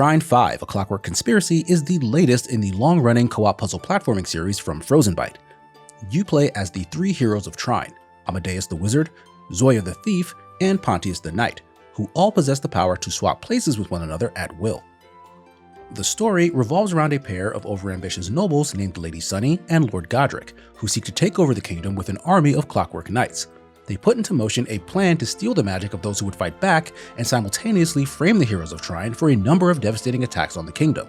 Trine 5: A Clockwork Conspiracy is the latest in the long-running co-op puzzle platforming series from Frozenbyte. You play as the three heroes of Trine: Amadeus the Wizard, Zoya the Thief, and Pontius the Knight, who all possess the power to swap places with one another at will. The story revolves around a pair of overambitious nobles named Lady Sunny and Lord Godric, who seek to take over the kingdom with an army of clockwork knights. They put into motion a plan to steal the magic of those who would fight back and simultaneously frame the heroes of Trine for a number of devastating attacks on the kingdom.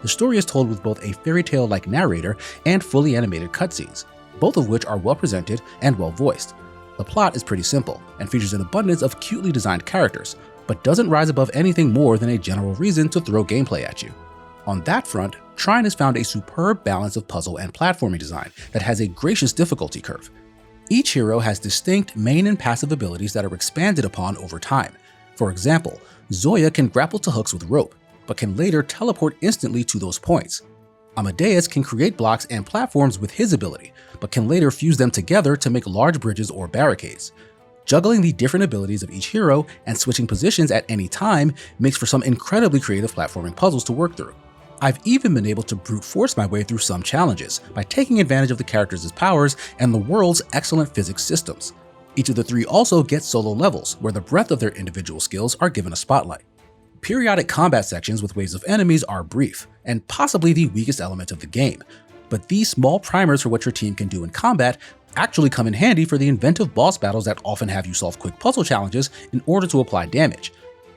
The story is told with both a fairy tale-like narrator and fully animated cutscenes, both of which are well presented and well voiced. The plot is pretty simple and features an abundance of cutely designed characters, but doesn't rise above anything more than a general reason to throw gameplay at you. On that front, Trine has found a superb balance of puzzle and platforming design that has a gracious difficulty curve. Each hero has distinct main and passive abilities that are expanded upon over time. For example, Zoya can grapple to hooks with rope, but can later teleport instantly to those points. Amadeus can create blocks and platforms with his ability, but can later fuse them together to make large bridges or barricades. Juggling the different abilities of each hero and switching positions at any time makes for some incredibly creative platforming puzzles to work through. I've even been able to brute force my way through some challenges by taking advantage of the characters' powers and the world's excellent physics systems. Each of the three also gets solo levels, where the breadth of their individual skills are given a spotlight. Periodic combat sections with waves of enemies are brief, and possibly the weakest element of the game, but these small primers for what your team can do in combat actually come in handy for the inventive boss battles that often have you solve quick puzzle challenges in order to apply damage.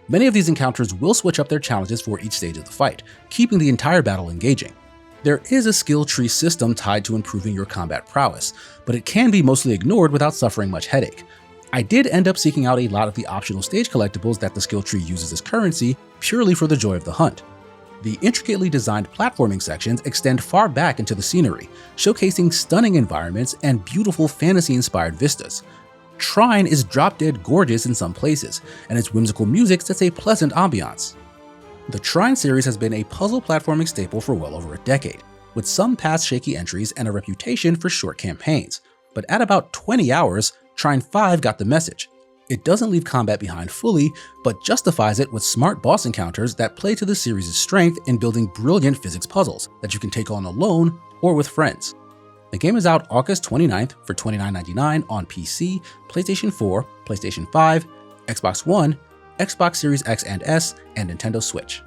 Many of these encounters will switch up their challenges for each stage of the fight, keeping the entire battle engaging. There is a skill tree system tied to improving your combat prowess, but it can be mostly ignored without suffering much headache. I did end up seeking out a lot of the optional stage collectibles that the skill tree uses as currency purely for the joy of the hunt. The intricately designed platforming sections extend far back into the scenery, showcasing stunning environments and beautiful fantasy-inspired vistas. Trine is drop-dead gorgeous in some places, and its whimsical music sets a pleasant ambiance. The Trine series has been a puzzle platforming staple for well over a decade, with some past shaky entries and a reputation for short campaigns. But at about 20 hours, Trine 5 got the message. It doesn't leave combat behind fully, but justifies it with smart boss encounters that play to the series' strength in building brilliant physics puzzles that you can take on alone or with friends. The game is out August 29th for $29.99 on PC, PlayStation 4, PlayStation 5, Xbox One, Xbox Series X and S, and Nintendo Switch.